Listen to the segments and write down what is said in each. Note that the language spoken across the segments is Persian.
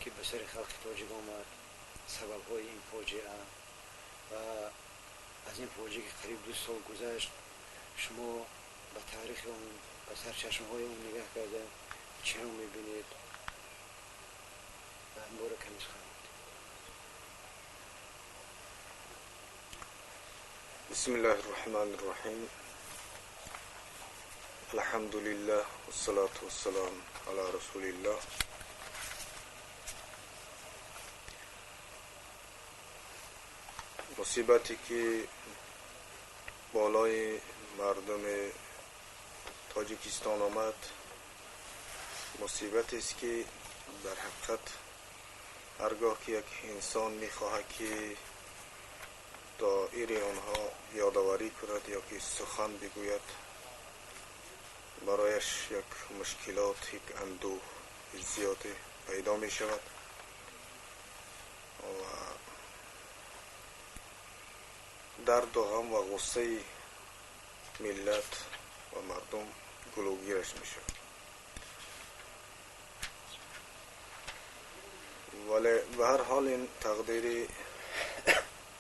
که به سر خلق تاجیک آمد، سبب های این فاجعه و از این فاجعه که قریب 2 سال گذشت، شما به تاریخ اون به سرچشمه های اون نگاه کرده چه رو میبینید و این باره کمی سخن گفتید. بسم الله الرحمن الرحیم. الحمد لله والصلاة والسلام علی رسول الله. مصیبتی که بالای مردم تاجیکستان آمد مصیبتی است که در حقیقت هرگاه که یک انسان میخواهد که دائره آنها یادآوری کند یا که سخن بگوید، برایش یک مشکلات، یک اندوه زیاد پیدا می شود و درد و غم و غصه ملت و مردم گلوگیرش می شود. ولی به هر حال این تقدیر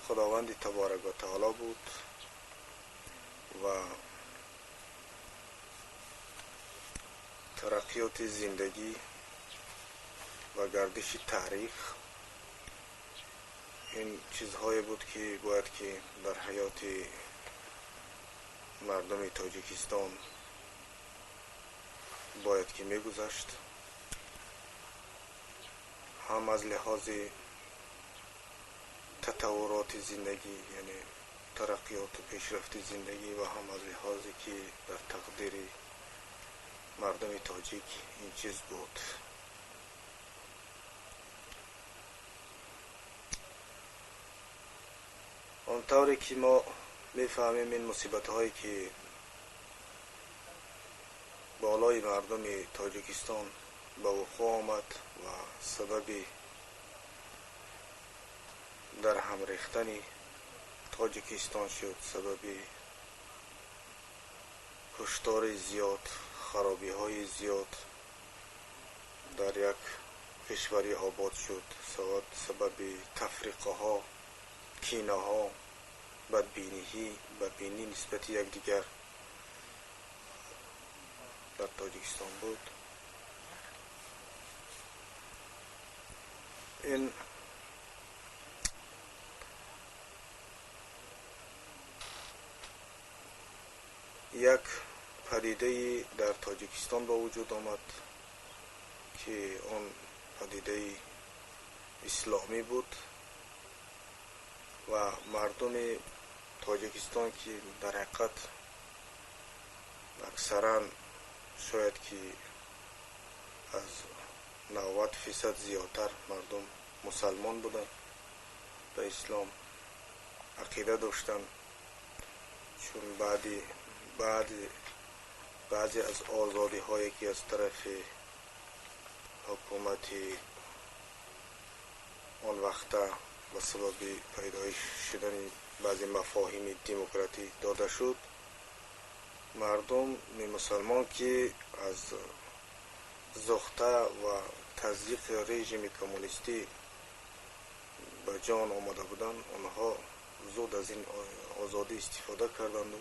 خداوند تبارک و تعالی بود و ترقیات زندگی و گردش تاریخ این چیزهایی بود که باید که در حیات مردم تاجیکستان باید که میگذشت، هم از لحاظ تطورات زندگی یعنی ترقیات و پیشرفت زندگی و هم از لحاظی که در تقدیر مردم تاجیک این چیز بود. آنطوری که ما میفهمیم این مصیبت هایی که بالای مردم تاجیکستان به وقوع آمد و سبب در هم ریختن تاجیکستان شد، سبب کشتار زیاد، خرابی های زیاد در یک کشوری آباد شد، سبب تفریقه ها، کینه ها، بدبینی نسبت یک دیگر در تاجیکستان بود. این یک پدیده در تاجیکستان با وجود آمد که اون پدیده اسلامی بود و مردم تاجیکستان که در حقیقت اکثرا شاید که از 90% زیادتر مردم مسلمان بودن، به اسلام عقیده داشتن، چون بعضی از آزادی هایی که از طرف حکومت آن وقت به سبب پیدایش شدن بعضی مفاهیم دموکراتی داده شد، مردم مسلمان که از زخته و تضییق رژیم کمونیستی به جان آمده بودند، آنها زود از این آزادی استفاده کردند و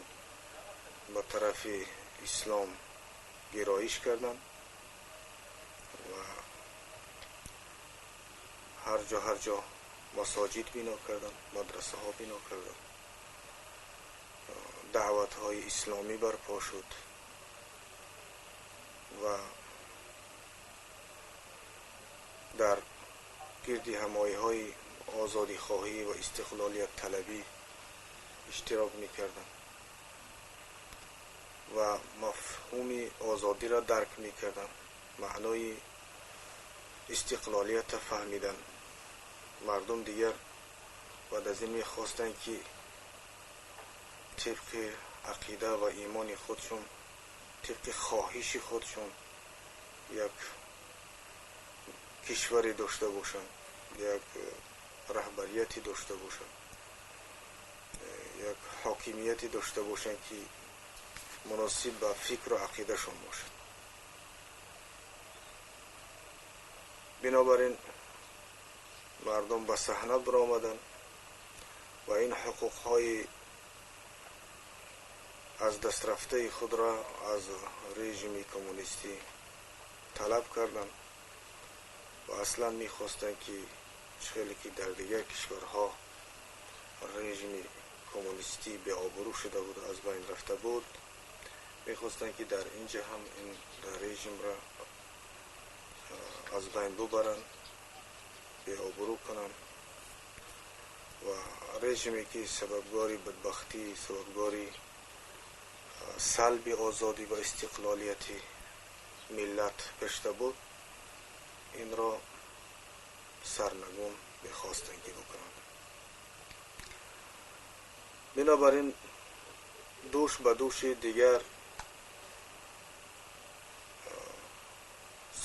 به طرف اسلام گرایش کردند و هر جا مساجد بنا کردند، مدرسه ها بنا کردند، دعوت های اسلامی برپا شد و در گرد همایی های آزادی خواهی و استقلالیت طلبی اشتراک میکردند و مفهوم آزادی را درک میکردند، معنای استقلالیت فهمیدن. مردم دیگر بعد از این میخواستند که طبق عقیده و ایمان خودشون، طبق خواهش خودشون یک کشوری داشته باشند، یک رهبریتی داشته باشند، یک حاکمیتی داشته باشند که مناسب به فکر و عقیده شون باشد. بنابراین مردم به صحنه برآمدند و این حقوق‌های از دست رفته خود را از رژیم کمونیستی طلب کردند و اصلا می‌خواستند که چخیلی که در دیگر کشورها رژیم کمونیستی به آبرو شده بود از بین رفته بود، می‌خواستند که در اینجا هم این رژیم را از بین ببرند، به آبرو کنند و رژیمی که سببگاری بدبختی، سببگاری سلب آزادی و استقلالیت ملت گشته بود، این را سرنگون می‌خواستند که بکنند. بنابراین دوش به دوش دیگر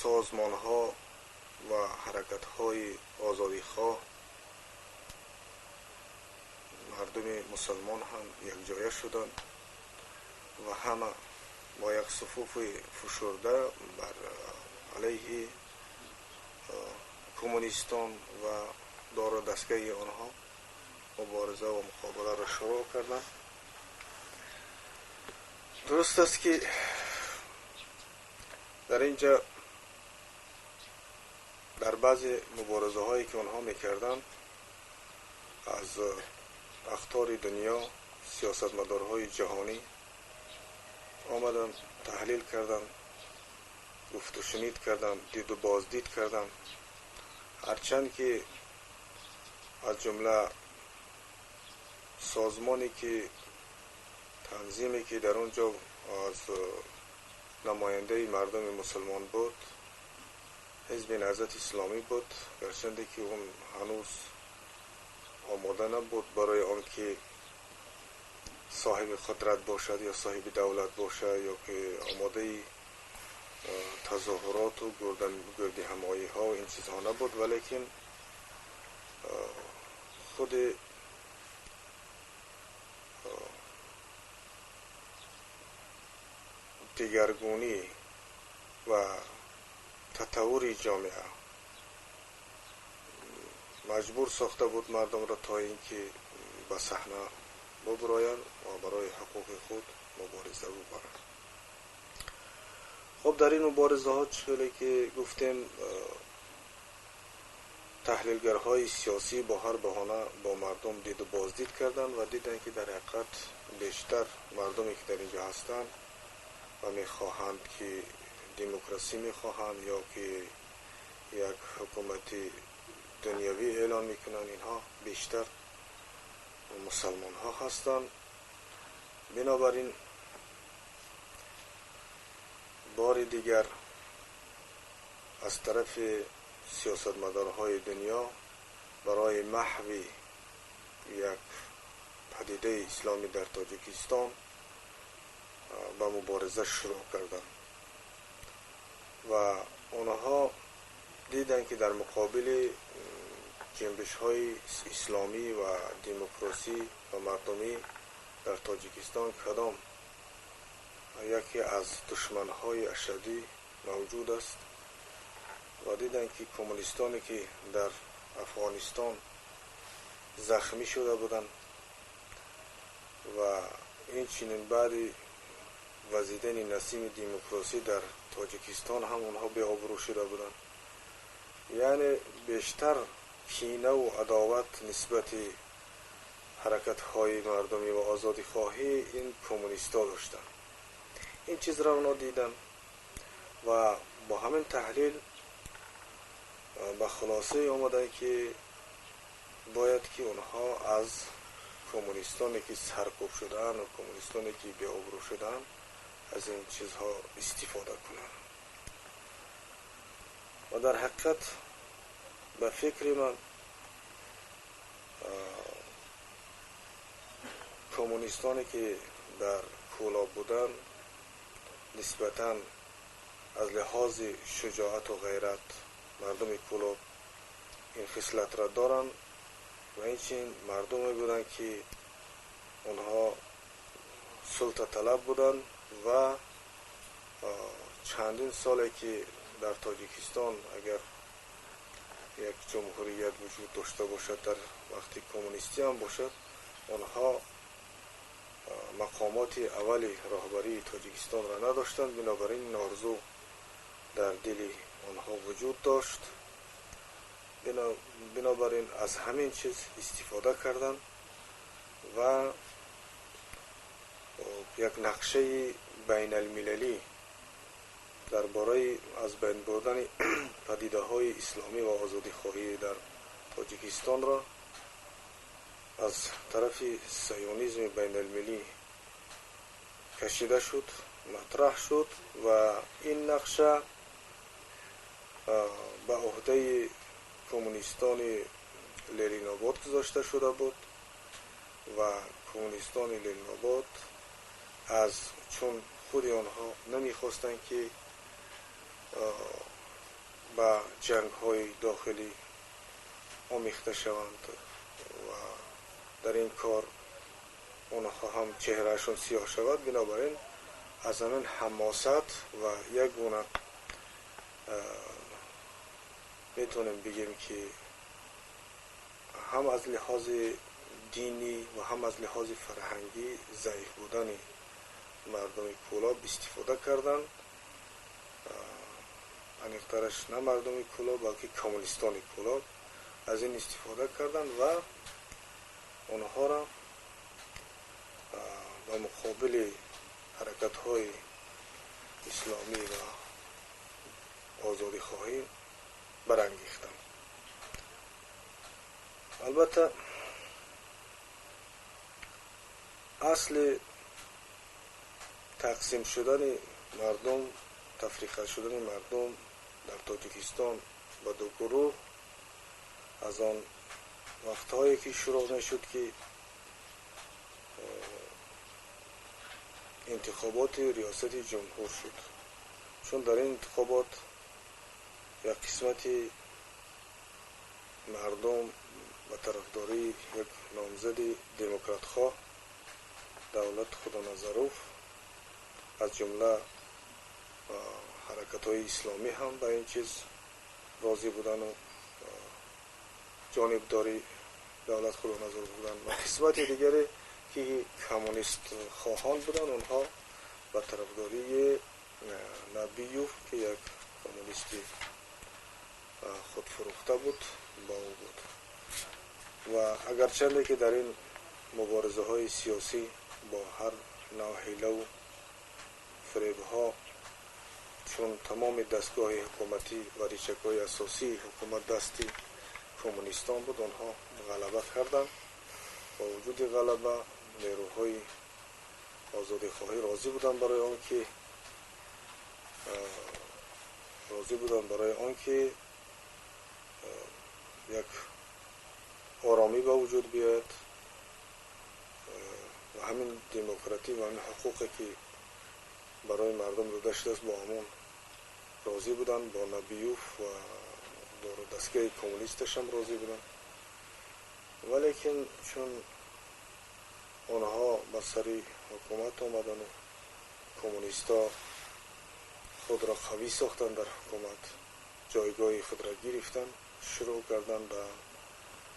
سازمان‌ها و حرکت‌های آزادیخواه، مردم مسلمان هم یک جایه شدند و همه با یک صفوف فشرده بر علیه کمونیستان و دار و دستگاه آنها مبارزه و مقابله را شروع کردند. درست است که در اینجا در بعضی مبارزه هایی که آنها میکردند از اقطار دنیا، سیاستمدارهای جهانی آمدند تحلیل کردند، گفت و شنید کردند، دید و بازدید کردند، هرچند که از جمله سازمانی که تنظیمی که در اونجا از نماینده مردم مسلمان بود حزب نهضت اسلامی بود، گرچند که اون هنوز آماده نبود برای آنکه صاحب قدرت باشد یا صاحب دولت باشد یا که آماده تظاهرات و گردی همایی ها و این چیزها نبود، ولیکن خود دیگرگونی و تطور جامعه مجبور ساخته بود مردم را تا اینکه به صحنه ببرایند و برای حقوق خود مبارزه ببرند. خب در این مبارزه ها چطوری که گفتیم تحلیلگرهای سیاسی با هر بهانه با مردم دید و بازدید کردند و دیدن که در حقیقت بیشتر مردمی که در اینجا هستند و میخواهند که دموکراسی میخواهند یا که یک حکومت دنیوی اعلان میکنند، اینها بیشتر مسلمان ها هستند. بنابراین بار دیگر از طرف سیاستمدارهای دنیا برای محو یک پدیده اسلامی در تاجیکستان به مبارزه شروع کردند و آنها دیدن که در مقابل جنبش های اسلامی و دموکراسی و مردمی در تاجیکستان کدام یکی از دشمن های اشدی موجود است و دیدن که کمونیستانی که در افغانستان زخمی شده بودند و این چنین بعد وزیدن نسیم دموکراسی در تاجیکستان هم اونها به آبرو شده بودند، یعنی بیشتر کینه و عداوت نسبت حرکت های مردمی و آزادی خواهی این کمونیستا داشتن. این چیز را اونا دیدن و با همین تحلیل به خلاصه آمدن که باید که اونها از کمونیستانی که سرکوب شدن و کمونیستانی که به آبرو شدن از این چیزها استفاده کنن. و در حقیقت به فکر من کمونیستانی که در کولا بودن نسبتاً از لحاظ شجاعت و غیرت مردم کولا این خصلت را دارن و اینچنین مردمی بودن که اونها سلطه طلب بودن و چندین ساله که در تاجیکستان اگر یک جمهوریت وجود داشته باشد، در وقتی کمونیستی هم باشد، آنها مقامات اولی راهبری تاجیکستان را نداشتند. بنابراین این آرزو در دل آنها وجود داشت. بنابراین از همین چیز استفاده کردند و یک نقشه بین المللی درباره از بین بردن پدیده های اسلامی و آزادی خواهی در تاجیکستان را از طرف صهیونیسم بین المللی کشیده شد، مطرح شد و این نقشه به عهده کمونیستان لرین‌آباد گذاشته شده بود و کمونیستان لرین‌آباد چون خود آنها نمیخواستند که به جنگ های داخلی آمیخته شوند و در این کار آنها هم چهرهشون سیاه شود، بنابراین از همین حماست و یک گونه میتونیم بگیم که هم از لحاظ دینی و هم از لحاظ فرهنگی ضعیف بودن مردم کولاب استفاده کردن. انیقترش نه مردم کولاب بلکه کمونیستان کولاب از این استفاده کردن و آنها را به مقابل حرکت های اسلامی و آزادی خواهی برانگیختن. البته اصل تقسیم شدن مردم، تفریقه شدن مردم در تاجیکستان به دو گروه از آن وقتهایی که شروع نشد که انتخابات ریاست جمهور شد، چون در این انتخابات یک قسمت مردم به طرفداری یک نامزد دموکرات خواه دولت خدانظروف از جمله حرکت های اسلامی هم به این چیز راضی بودن و جانبداری دولت خدانظروف بودن و قسمت دیگری که کمونیست خواهان بودن اونها به طرفداری نبیوف که یک کمونیستی خود فروخته بود با او بود. و اگرچه که در این مبارزه های سیاسی با هر نوع حیله و فریب ها، چون تمام دستگاه حکومتی و ریشک های اساسی حکومت دستی کمونیستان بود، آنها غلبه کردند. با وجود غلبه نیروهای آزادی خواهی راضی بودند برای آنکه یک آرامی به وجود بیاید و همین دموکراتی و همین حقوقی که برای مردم داده شده است با همون راضی بودن. با نبیوف و دور دستگاه کمونیستش هم راضی بودن، ولیکن چون آنها به سر حکومت آمدن و کمونیستا خود را قوی ساختن در حکومت، جایگاه خود را گرفتن، شروع کردن به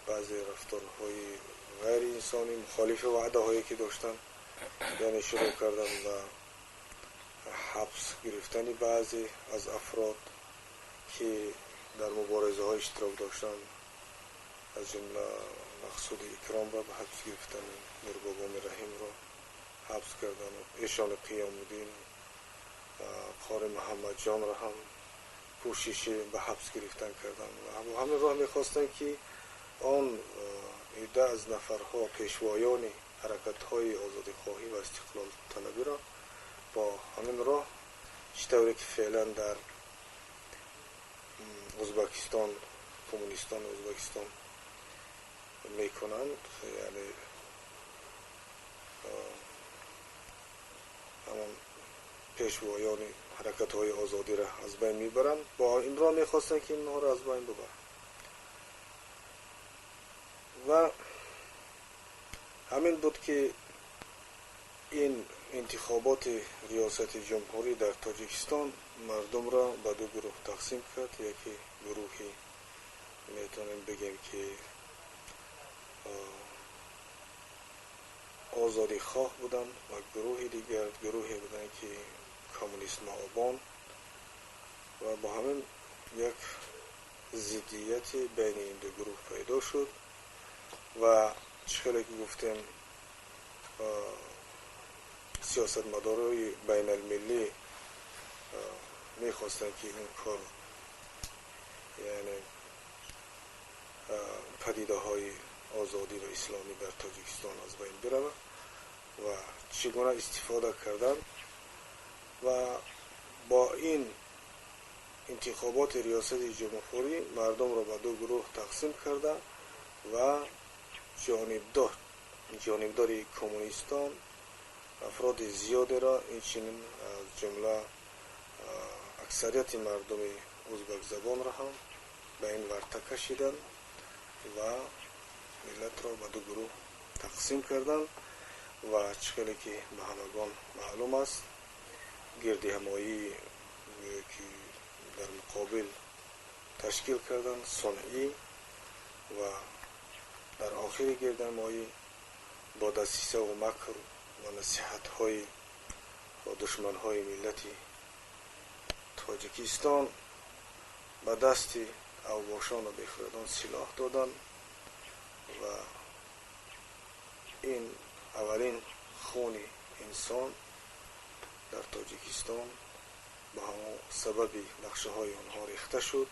بعضی رفتارهای غیر انسانی مخالف وعده هایی که داشتن، یعنی شروع کردن به حبس گرفتن بعضی از افراد که در مبارزه های اشتراک داشتن، از جمله مقصود اکرام را به حبس گرفتن، میربابا رحیم را حبس کردن و ایشان قیام الدین قاری محمد جان را هم کوشش به حبس گرفتن کردن و همین راه میخواستن که آن عده از نفرها پیشوایان حرکت های آزادی خواهی و استقلال طلبی را با همین راه چطوری که فعلا در ازبکستان کمونیستان ازبکستان میکنند، یعنی همون پیشوایان حرکت های آزادی را از بین میبرند، با این راه میخواستن که اینها را از بین ببرند. و همین بود که این انتخابات ریاست جمهوری در تاجیکستان مردم را به دو گروه تقسیم کرد. یکی گروه میتونیم بگیم که آزادی خواه بودن و گروه دیگر گروهی بودن که کمونیست معابان و با همین یک ضدیت بین این دو گروه پیدا شد و چخیلی که گفتیم سیاست مدارای بین المللی میخواستن که این کار یعنی پدیده های آزادی و اسلامی در تاجیکستان از بین بروه و چگونه استفاده کردن و با این انتخابات ریاست جمهوری مردم را به دو گروه تقسیم کرده و جانبدار کمونیستان افراد زیادی را اینچنین از جمله اکثریت مردم ازبک زبان را هم به این ورطه کشیدن و ملت را به دو گروه تقسیم کردن و چخیلی که به همگان معلوم است گردی همایی که در مقابل تشکیل کردن صنعی و در آخر گردی همایی با دسیسه و مکر و نصیحت های و دشمن های ملت تاجیکستان به دست اوباشان و بخردان سلاح دادن و این اولین خون انسان در تاجیکستان به همون سبب نقشه های آنها ریخته شد.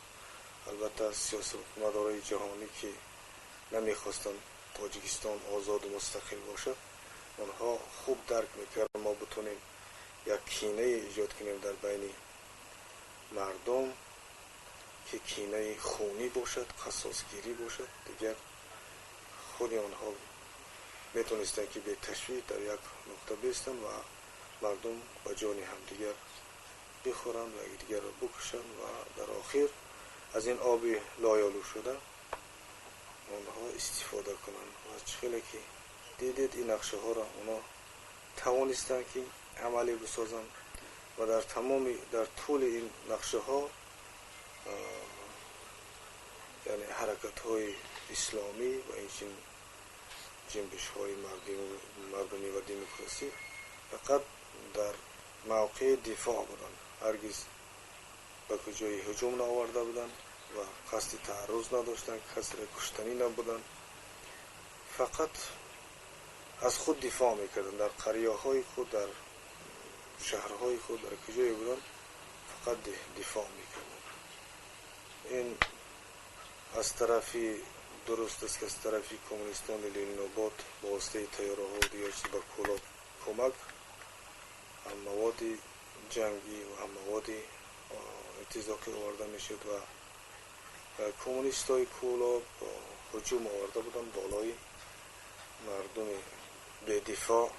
البته سیاست مدارای جهانی که نمیخواستند تاجیکستان آزاد و مستقل باشد آنها خوب درک میکردن ما بتونیم یک کینه ایجاد کنیم در بین مردم که کینه خونی باشد، قصاصگیری باشد، دیگر خود آنها میتونستن که به تشویق در یک نقطه بیستن و مردم با جان هم دیگر بخورن و دیگر را بکشن و در آخر از این آب لایالو شده آنها استفاده کنن و چخیلی که دیدید این نقشه ها را اونا توانستن که عملی بسازن و در طول این نقشه ها یعنی حرکت های اسلامی و اینچین جنبش های مردمی و دموکراسی فقط در موقع دفاع بودن، هرگز به کجای هجوم نآورده بودن و قصد تعرض نداشتن، کسی را کشتنی نبودن، فقط از خود دفاع میکردن. در قریه های خود، در شهرهای خود، در کجای بودن فقط دفاع میکردن. این از طرفی درست است که از طرفی کمونیستان لنین‌آباد با واسطه تیاره ها و دیگر چیز به کولاب کمک هم مواد جنگی و هم مواد ارتزاقی آورده میشد و کمونیست های کولاب هجوم آورده بودن بالای مردم به دفاع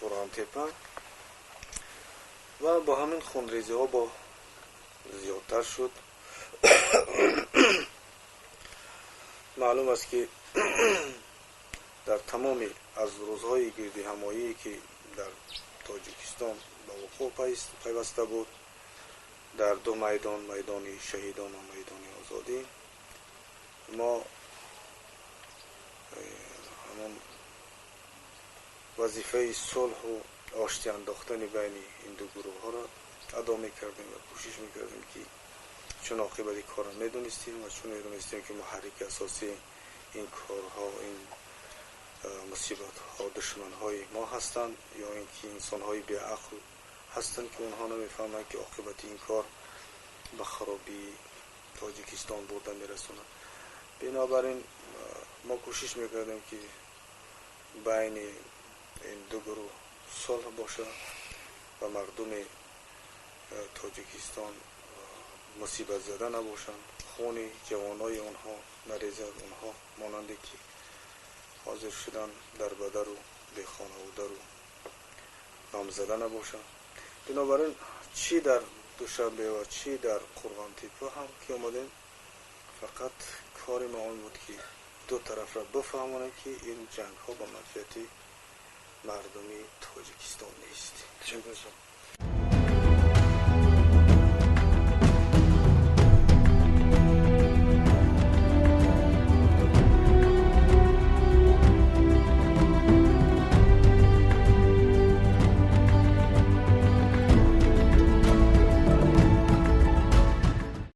قرآن تپه و با همین خونریزی ها با زیادتر شد. معلوم است که در تمام از روزهای گردی همایی که در تاجیکستان به وقوع پیوسته بود در دو میدان، میدان شهیدان و میدان آزادی، ما همون وظیفه صلح و آشتی انداختن بین این دو گروه ها را ادا میکردیم و کوشش میکردیم که چون عاقبت کار را میدونستیم و چون میدونستیم که محرک اساسی این کارها، این مصیبت ها دشمن های ما هستند یا اینکه انسان های بی عقل هستند که اونها نمیفهمند که عاقبت این کار به خرابی تاجیکستان برده میرسونه. بنابراین ما کوشش میکردیم که بین این دو گروه صلح باشه و مردم تاجیکستان مصیبت زده نباشند، خون جوانای آنها نریزد، اونها مانندی که حاضر شدن در بدر و به خانواده رو غم زده نباشند. بنابراین چی در دوشنبه و چی در قرغان تپه هم که آمدیم فقط کار ما آن بود که دو طرف را بفهمونه که این جنگ ها با منفعت مردمی تاجیکستان نیست. تشکر.